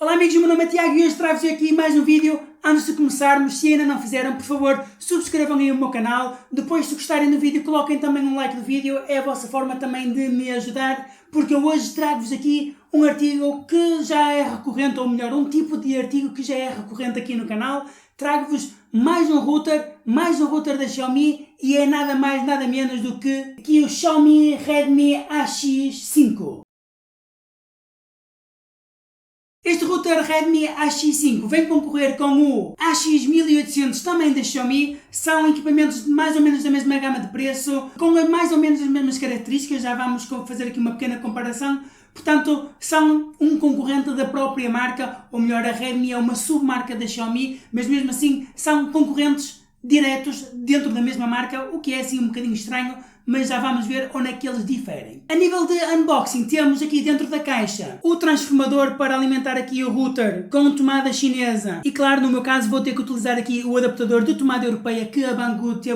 Olá amigos, meu nome é Tiago e hoje trago-vos aqui mais um vídeo. Antes de começarmos, se ainda não fizeram, por favor, subscrevam aí o meu canal. Depois, se gostarem do vídeo, coloquem também um like no vídeo. É a vossa forma também de me ajudar, porque eu hoje trago-vos aqui um artigo que já é recorrente, ou melhor, um tipo de artigo que já é recorrente aqui no canal. Trago-vos mais um router da Xiaomi e é nada mais, nada menos do que o Xiaomi Redmi AX5. Este router Redmi AX5 vem concorrer com o AX1800 também da Xiaomi. São equipamentos mais ou menos da mesma gama de preço, com mais ou menos as mesmas características. Já vamos fazer aqui uma pequena comparação. Portanto, são um concorrente da própria marca, ou melhor, a Redmi é uma submarca da Xiaomi, mas mesmo assim são concorrentes diretos dentro da mesma marca, o que é assim um bocadinho estranho, mas já vamos ver onde é que eles diferem. A nível de unboxing, temos aqui dentro da caixa o transformador para alimentar aqui o router com tomada chinesa e claro, no meu caso vou ter que utilizar aqui o adaptador de tomada europeia que a Banggood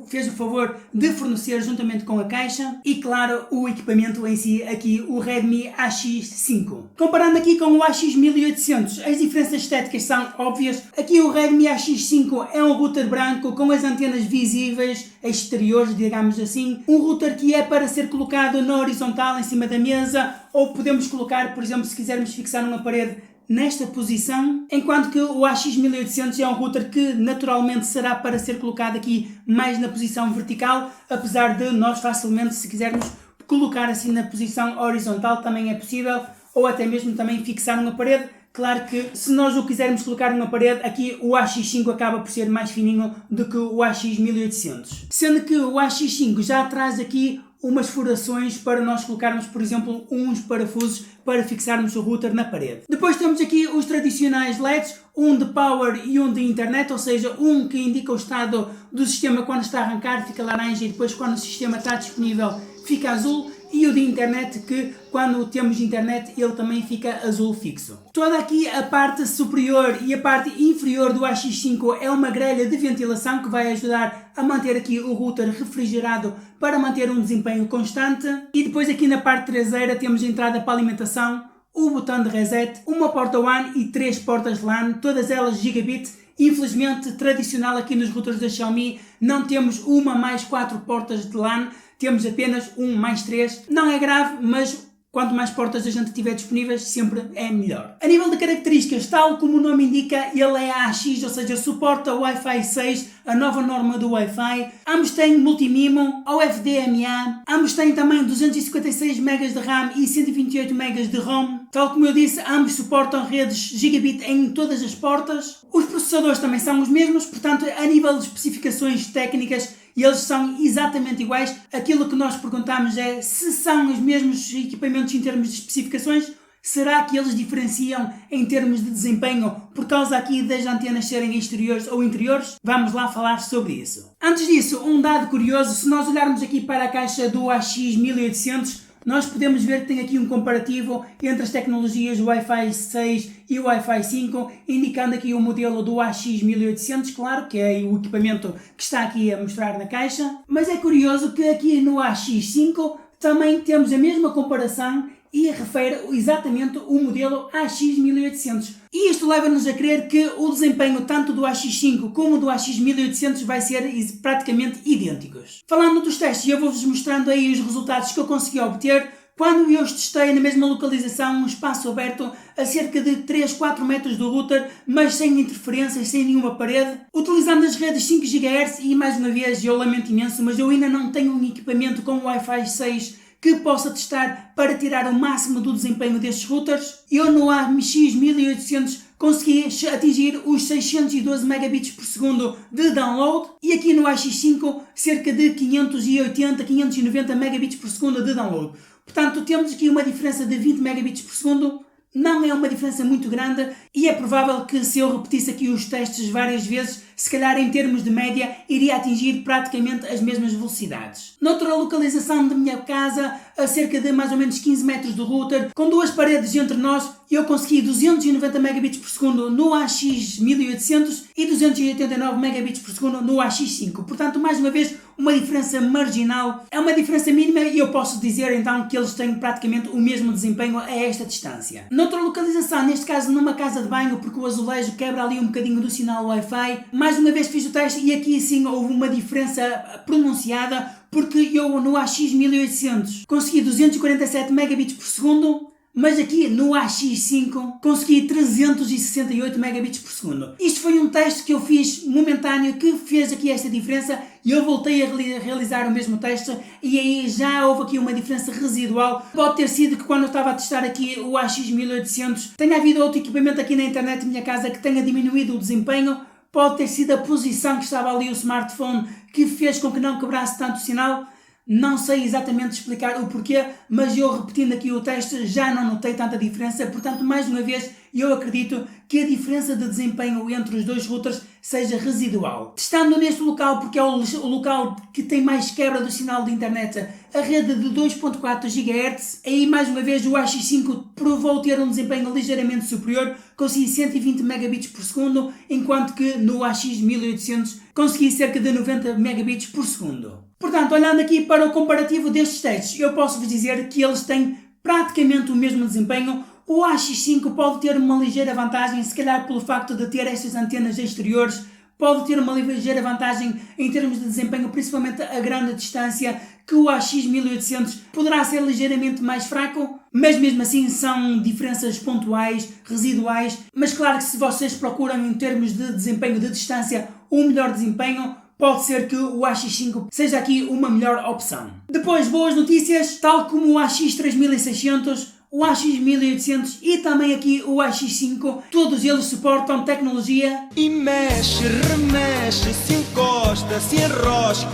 fez o favor de fornecer juntamente com a caixa e claro, o equipamento em si, aqui o Redmi AX5. Comparando aqui com o AX1800, as diferenças estéticas são óbvias. Aqui o Redmi AX5 é um router branco com as antenas visíveis exteriores, digamos assim. Um router que é para ser colocado na horizontal em cima da mesa, ou podemos colocar, por exemplo, se quisermos fixar numa parede nesta posição, enquanto que o AX1800 é um router que naturalmente será para ser colocado aqui mais na posição vertical, apesar de nós facilmente, se quisermos colocar assim na posição horizontal também é possível, ou até mesmo também fixar numa parede. Claro que se nós o quisermos colocar numa parede, aqui o AX5 acaba por ser mais fininho do que o AX1800. Sendo que o AX5 já traz aqui umas furações para nós colocarmos, por exemplo, uns parafusos para fixarmos o router na parede. Depois temos aqui os tradicionais LEDs, um de power e um de internet, ou seja, um que indica o estado do sistema quando está a arrancar, fica laranja, e depois quando o sistema está disponível fica azul. E o de internet que quando temos internet ele também fica azul fixo. Toda aqui a parte superior e a parte inferior do AX5 é uma grelha de ventilação que vai ajudar a manter aqui o router refrigerado para manter um desempenho constante. E depois aqui na parte traseira temos a entrada para alimentação, o botão de reset, uma porta WAN e 3 portas LAN, todas elas gigabit. Infelizmente, tradicional aqui nos routers da Xiaomi, não temos uma mais 4 portas de LAN, temos apenas 1 mais 3. Não é grave, mas quanto mais portas a gente tiver disponíveis, sempre é melhor. A nível de características, tal como o nome indica, ele é AX, ou seja, suporta o Wi-Fi 6, a nova norma do Wi-Fi. Ambos têm multimimo, OFDMA, ambos têm também 256 MB de RAM e 128 MB de ROM. Tal como eu disse, ambos suportam redes gigabit em todas as portas. Os processadores também são os mesmos, portanto, a nível de especificações técnicas, eles são exatamente iguais. Aquilo que nós perguntamos é se são os mesmos equipamentos em termos de especificações. Será que eles diferenciam em termos de desempenho por causa aqui das antenas serem exteriores ou interiores? Vamos lá falar sobre isso. Antes disso, um dado curioso, se nós olharmos aqui para a caixa do AX1800, nós podemos ver que tem aqui um comparativo entre as tecnologias Wi-Fi 6 e o Wi-Fi 5, indicando aqui o modelo do AX1800, claro que é o equipamento que está aqui a mostrar na caixa, mas é curioso que aqui no AX5 também temos a mesma comparação e refere exatamente o modelo AX1800. E isto leva-nos a crer que o desempenho tanto do AX5 como do AX1800 vai ser praticamente idênticos. Falando dos testes, eu vou-vos mostrando aí os resultados que eu consegui obter quando eu os testei na mesma localização, um espaço aberto a cerca de 3-4 metros do router, mas sem interferências, sem nenhuma parede, utilizando as redes 5 GHz e mais uma vez eu lamento imenso, mas eu ainda não tenho um equipamento com Wi-Fi 6 que possa testar para tirar o máximo do desempenho destes routers. Eu no AMX1800 consegui atingir os 612 megabits por segundo de download e aqui no AX5 cerca de 580-590 megabits por segundo de download. Portanto, temos aqui uma diferença de 20 megabits por segundo. Não é uma diferença muito grande e é provável que se eu repetisse aqui os testes várias vezes, se calhar em termos de média, iria atingir praticamente as mesmas velocidades. Noutra localização da minha casa, a cerca de mais ou menos 15 metros do router, com duas paredes entre nós, eu consegui 290 megabits por segundo no AX1800 e 289 megabits por segundo no AX5. Portanto, mais uma vez, uma diferença marginal, é uma diferença mínima e eu posso dizer então que eles têm praticamente o mesmo desempenho a esta distância. Noutra localização, neste caso numa casa de banho, porque o azulejo quebra ali um bocadinho do sinal Wi-Fi, mais uma vez fiz o teste e aqui sim houve uma diferença pronunciada, porque eu no AX1800 consegui 247 megabits por segundo, mas aqui no AX5 consegui 368 megabits por segundo. Isto foi um teste que eu fiz momentâneo que fez aqui esta diferença e eu voltei a realizar o mesmo teste e aí já houve aqui uma diferença residual. Pode ter sido que quando eu estava a testar aqui o AX1800 tenha havido outro equipamento aqui na internet da minha casa que tenha diminuído o desempenho. Pode ter sido a posição que estava ali o smartphone que fez com que não quebrasse tanto o sinal. Não sei exatamente explicar o porquê, mas eu repetindo aqui o teste já não notei tanta diferença, portanto mais uma vez eu acredito que a diferença de desempenho entre os dois routers seja residual. Testando neste local, porque é o local que tem mais quebra do sinal de internet, a rede de 2.4 GHz, aí mais uma vez o AX5 provou ter um desempenho ligeiramente superior, consegui 120 megabits por segundo, enquanto que no AX1800 consegui cerca de 90 megabits por segundo. Portanto, olhando aqui para o comparativo destes testes, eu posso vos dizer que eles têm praticamente o mesmo desempenho. O AX5 pode ter uma ligeira vantagem, se calhar pelo facto de ter estas antenas exteriores, pode ter uma ligeira vantagem em termos de desempenho, principalmente a grande distância, que o AX1800 poderá ser ligeiramente mais fraco, mas mesmo assim são diferenças pontuais, residuais, mas claro que se vocês procuram em termos de desempenho de distância um melhor desempenho, pode ser que o AX5 seja aqui uma melhor opção. Depois, boas notícias, tal como o AX3600, o AX1800 e também aqui o AX5, todos eles suportam tecnologia e mexe, remexe, se encosta, se enrosca,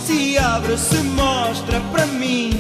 se abre, se mostra para mim.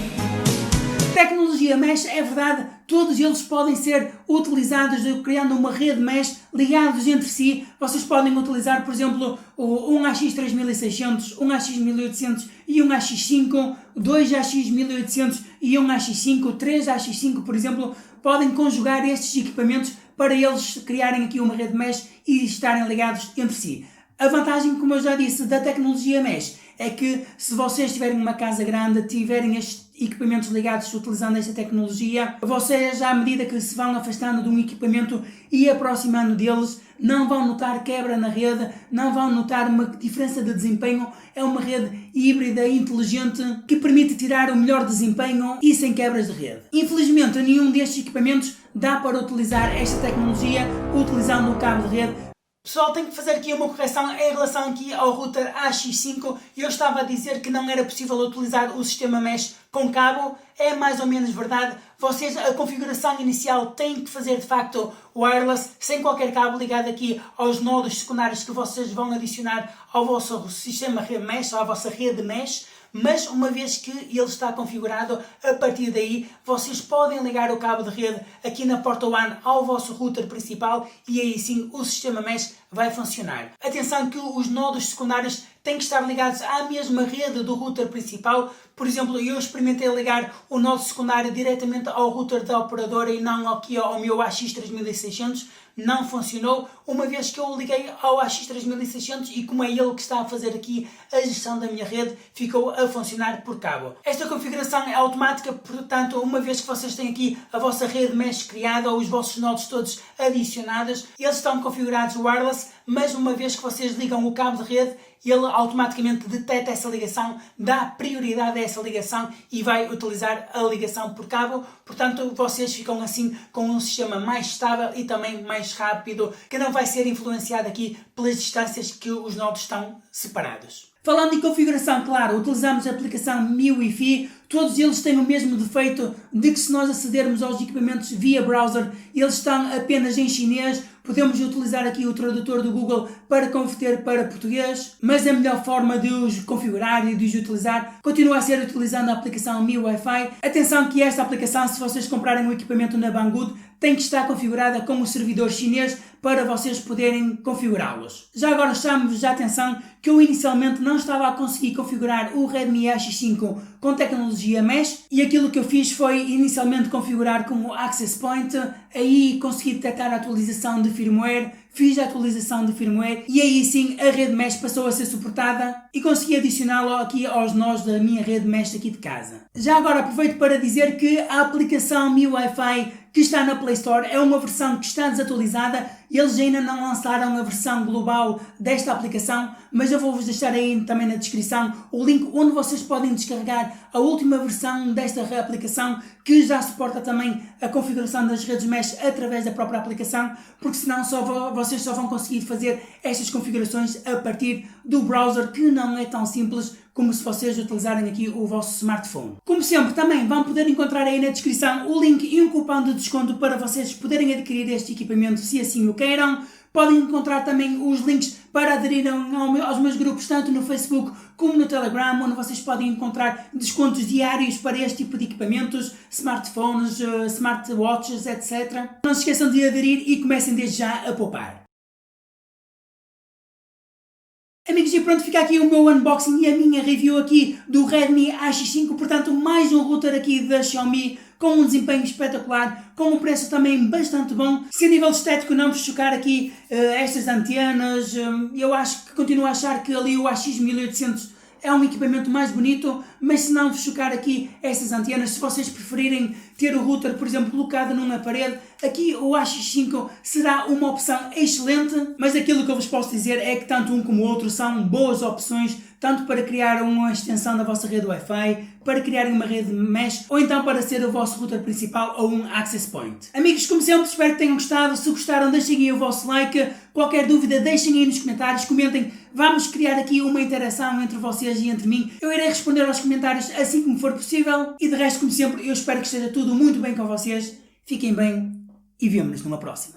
Tecnologia mesh, é verdade, todos eles podem ser utilizados criando uma rede mesh ligados entre si. Vocês podem utilizar, por exemplo, um AX3600, um AX1800 e um AX5, dois AX1800 e um AX5, três AX5, por exemplo, podem conjugar estes equipamentos para eles criarem aqui uma rede mesh e estarem ligados entre si. A vantagem, como eu já disse, da tecnologia mesh é que se vocês tiverem uma casa grande, tiverem estes equipamentos ligados utilizando esta tecnologia, vocês, à medida que se vão afastando de um equipamento e aproximando deles, não vão notar quebra na rede, não vão notar uma diferença de desempenho. É uma rede híbrida inteligente que permite tirar o melhor desempenho e sem quebras de rede. Infelizmente, nenhum destes equipamentos dá para utilizar esta tecnologia utilizando o cabo de rede. Pessoal, tenho que fazer aqui uma correção em relação aqui ao router AX5. Eu estava a dizer que não era possível utilizar o sistema mesh com cabo. É mais ou menos verdade. Vocês, a configuração inicial tem que fazer de facto wireless, sem qualquer cabo, ligado aqui aos nodos secundários que vocês vão adicionar ao vosso sistema mesh, à vossa rede mesh. Mas uma vez que ele está configurado, a partir daí vocês podem ligar o cabo de rede aqui na porta WAN ao vosso router principal e aí sim o sistema mesh vai funcionar. Atenção que os nodos secundários têm que estar ligados à mesma rede do router principal. Por exemplo, eu experimentei ligar o nodo secundário diretamente ao router da operadora e não aqui ao meu AX3600. Não funcionou, uma vez que eu o liguei ao AX3600 e como é ele que está a fazer aqui a gestão da minha rede, ficou a funcionar por cabo. Esta configuração é automática, portanto, uma vez que vocês têm aqui a vossa rede mesh criada ou os vossos nodos todos adicionados, eles estão configurados wireless, mas uma vez que vocês ligam o cabo de rede, ele automaticamente detecta essa ligação, dá prioridade a essa ligação e vai utilizar a ligação por cabo. Portanto, vocês ficam assim com um sistema mais estável e também mais rápido, que não vai ser influenciado aqui pelas distâncias que os nodos estão separados. Falando em configuração, claro, utilizamos a aplicação MiWiFi. Todos eles têm o mesmo defeito de que se nós acedermos aos equipamentos via browser, eles estão apenas em chinês. Podemos utilizar aqui o tradutor do Google para converter para português, mas a melhor forma de os configurar e de os utilizar continua a ser utilizando a aplicação MiWiFi. Atenção que esta aplicação, se vocês comprarem um equipamento na Banggood, tem que estar configurada com o servidor chinês para vocês poderem configurá-los. Já agora chamo-vos a atenção que eu inicialmente não estava a conseguir configurar o Redmi AX5 com tecnologia topologia mesh, e aquilo que eu fiz foi inicialmente configurar como access point, aí consegui detectar a atualização de firmware, fiz a atualização de firmware e aí sim a rede mesh passou a ser suportada e consegui adicioná-lo aqui aos nós da minha rede mesh aqui de casa. Já agora aproveito para dizer que a aplicação MiWi-Fi que está na Play Store é uma versão que está desatualizada, eles ainda não lançaram a versão global desta aplicação, mas eu vou-vos deixar aí também na descrição o link onde vocês podem descarregar a última versão desta aplicação, que já suporta também a configuração das redes mesh através da própria aplicação, porque senão vocês só vão conseguir fazer estas configurações a partir do browser, que não é tão simples como se vocês utilizarem aqui o vosso smartphone. Como sempre, também vão poder encontrar aí na descrição o link e um cupom de desconto para vocês poderem adquirir este equipamento se assim o queiram. Podem encontrar também os links para aderirem aos meus grupos, tanto no Facebook como no Telegram, onde vocês podem encontrar descontos diários para este tipo de equipamentos, smartphones, smartwatches, etc. Não se esqueçam de aderir e comecem desde já a poupar. Amigos, e pronto, fica aqui o meu unboxing e a minha review aqui do Redmi AX5, portanto mais um router aqui da Xiaomi com um desempenho espetacular, com um preço também bastante bom. Se a nível estético não vos chocar aqui estas antenas, eu acho que continuo a achar que ali o AX1800 é um equipamento mais bonito, mas se não vos chocar aqui estas antenas, se vocês preferirem ter o router, por exemplo, colocado numa parede, aqui o AX5 será uma opção excelente, mas aquilo que eu vos posso dizer é que tanto um como o outro são boas opções, tanto para criar uma extensão da vossa rede Wi-Fi, para criarem uma rede mesh, ou então para ser o vosso router principal ou um access point. Amigos, como sempre, espero que tenham gostado. Se gostaram, deixem aí o vosso like. Qualquer dúvida, deixem aí nos comentários, comentem. Vamos criar aqui uma interação entre vocês e entre mim. Eu irei responder aos comentários assim como for possível. E de resto, como sempre, eu espero que esteja tudo muito bem com vocês. Fiquem bem e vemo-nos numa próxima.